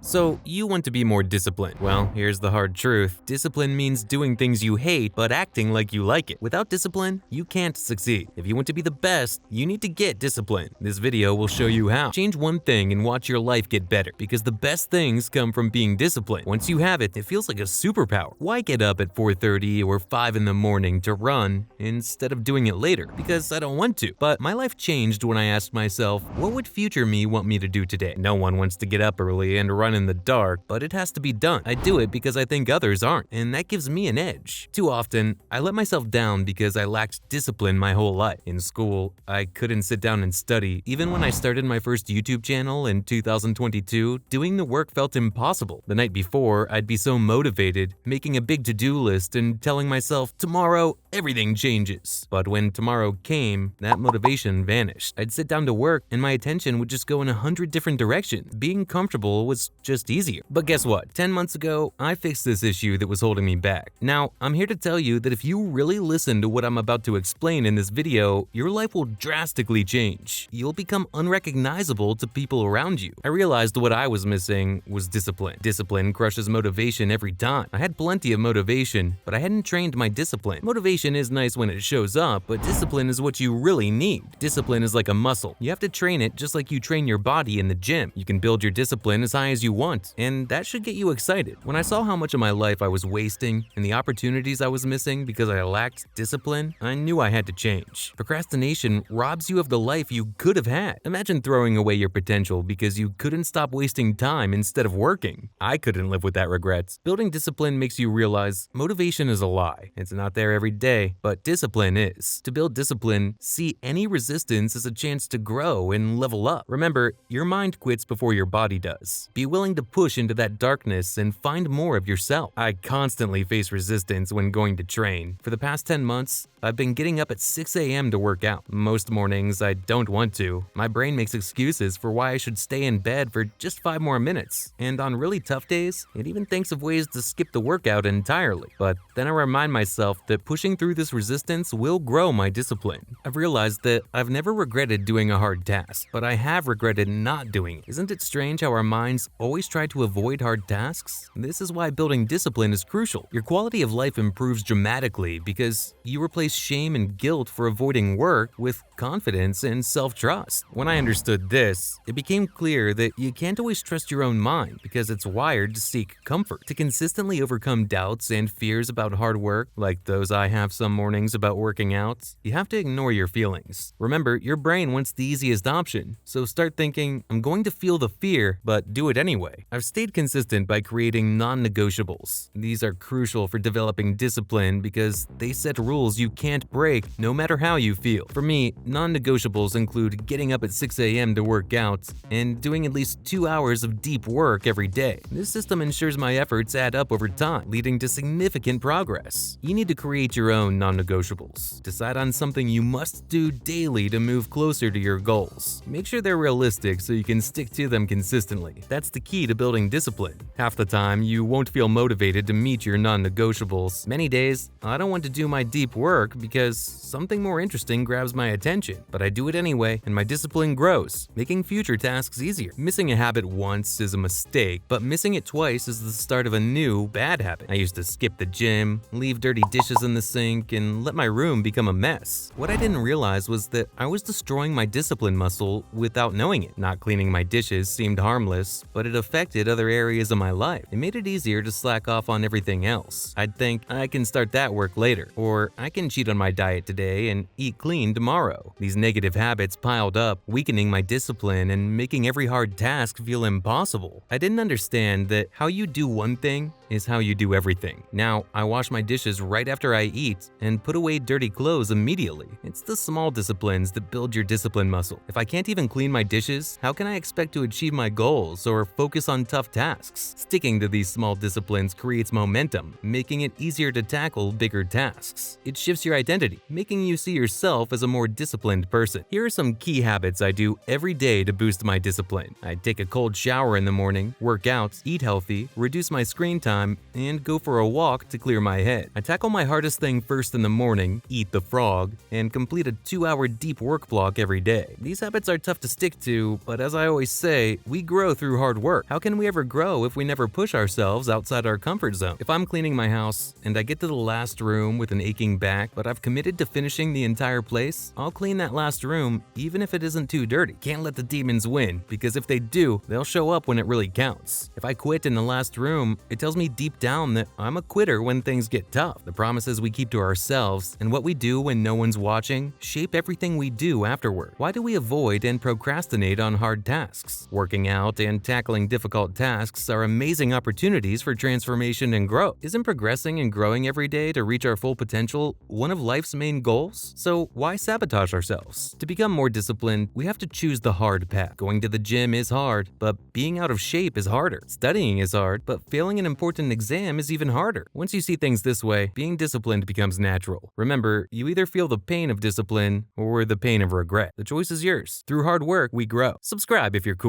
So, you want to be more disciplined. Well, here's the hard truth. Discipline means doing things you hate but acting like you like it. Without discipline, you can't succeed. If you want to be the best, you need to get disciplined. This video will show you how. Change one thing and watch your life get better, because the best things come from being disciplined. Once you have it, it feels like a superpower. Why get up at 4:30 or 5 in the morning to run instead of doing it later? Because I don't want to. But my life changed when I asked myself, what would future me want me to do today? No one wants to get up early and run in the dark, but it has to be done. I do it because I think others aren't, and that gives me an edge. Too often, I let myself down because I lacked discipline my whole life. In school, I couldn't sit down and study. Even when I started my first YouTube channel in 2022, doing the work felt impossible. The night before, I'd be so motivated, making a big to-do list and telling myself, tomorrow, everything changes. But when tomorrow came, that motivation vanished. I'd sit down to work, and my attention would just go in 100 different directions. Being comfortable was just easier. But guess what? 10 months ago, I fixed this issue that was holding me back. Now, I'm here to tell you that if you really listen to what I'm about to explain in this video, your life will drastically change. You'll become unrecognizable to people around you. I realized what I was missing was discipline. Discipline crushes motivation every time. I had plenty of motivation, but I hadn't trained my discipline. Motivation is nice when it shows up, but discipline is what you really need. Discipline is like a muscle. You have to train it just like you train your body in the gym. You can build your discipline as high as you want, and that should get you excited. When I saw how much of my life I was wasting and the opportunities I was missing because I lacked discipline, I knew I had to change. Procrastination robs you of the life you could have had. Imagine throwing away your potential because you couldn't stop wasting time instead of working. I couldn't live with that regret. Building discipline makes you realize motivation is a lie. It's not there every day, but discipline is. To build discipline, see any resistance as a chance to grow and level up. Remember, your mind quits before your body does. Be willing to push into that darkness and find more of yourself. I constantly face resistance when going to train. For the past 10 months, I've been getting up at 6 a.m. to work out. Most mornings, I don't want to. My brain makes excuses for why I should stay in bed for just 5 more minutes. And on really tough days, it even thinks of ways to skip the workout entirely. But then I remind myself that pushing through this resistance will grow my discipline. I've realized that I've never regretted doing a hard task, but I have regretted not doing it. Isn't it strange how our minds always try to avoid hard tasks? This is why building discipline is crucial. Your quality of life improves dramatically because you replace shame and guilt for avoiding work with confidence and self-trust. When I understood this, it became clear that you can't always trust your own mind because it's wired to seek comfort. To consistently overcome doubts and fears about hard work, like those I have some mornings about working out, you have to ignore your feelings. Remember, your brain wants the easiest option, so start thinking, I'm going to feel the fear, but do it anyway. I've stayed consistent by creating non-negotiables. These are crucial for developing discipline because they set rules you can't break no matter how you feel. For me, non-negotiables include getting up at 6 a.m. to work out and doing at least 2 hours of deep work every day. This system ensures my efforts add up over time, leading to significant progress. You need to create your own non-negotiables. Decide on something you must do daily to move closer to your goals. Make sure they're realistic so you can stick to them consistently. That's the key to building discipline. Half the time, you won't feel motivated to meet your non-negotiables. Many days, I don't want to do my deep work because something more interesting grabs my attention, but I do it anyway, and my discipline grows, making future tasks easier. Missing a habit once is a mistake, but missing it twice is the start of a new, bad habit. I used to skip the gym, leave dirty dishes in the sink, and let my room become a mess. What I didn't realize was that I was destroying my discipline muscle without knowing it. Not cleaning my dishes seemed harmless, but it affected other areas of my life. It made it easier to slack off on everything else. I'd think, I can start that work later, or I can cheat on my diet today and eat clean tomorrow. These negative habits piled up, weakening my discipline and making every hard task feel impossible. I didn't understand that how you do one thing is how you do everything. Now, I wash my dishes right after I eat and put away dirty clothes immediately. It's the small disciplines that build your discipline muscle. If I can't even clean my dishes, how can I expect to achieve my goals or focus on tough tasks? Sticking to these small disciplines creates momentum, making it easier to tackle bigger tasks. It shifts your identity, making you see yourself as a more disciplined person. Here are some key habits I do every day to boost my discipline. I take a cold shower in the morning, work out, eat healthy, reduce my screen time, time and go for a walk to clear my head. I tackle my hardest thing first in the morning, eat the frog, and complete a 2-hour deep work block every day. These habits are tough to stick to, but as I always say, we grow through hard work. How can we ever grow if we never push ourselves outside our comfort zone? If I'm cleaning my house and I get to the last room with an aching back, but I've committed to finishing the entire place, I'll clean that last room even if it isn't too dirty. Can't let the demons win, because if they do, they'll show up when it really counts. If I quit in the last room, it tells me deep down that I'm a quitter when things get tough. The promises we keep to ourselves and what we do when no one's watching shape everything we do afterward. Why do we avoid and procrastinate on hard tasks? Working out and tackling difficult tasks are amazing opportunities for transformation and growth. Isn't progressing and growing every day to reach our full potential one of life's main goals? So why sabotage ourselves? To become more disciplined, we have to choose the hard path. Going to the gym is hard, but being out of shape is harder. Studying is hard, but failing an important exam is even harder. Once you see things this way, being disciplined becomes natural. Remember, you either feel the pain of discipline or the pain of regret. The choice is yours. Through hard work, we grow. Subscribe if you're cool.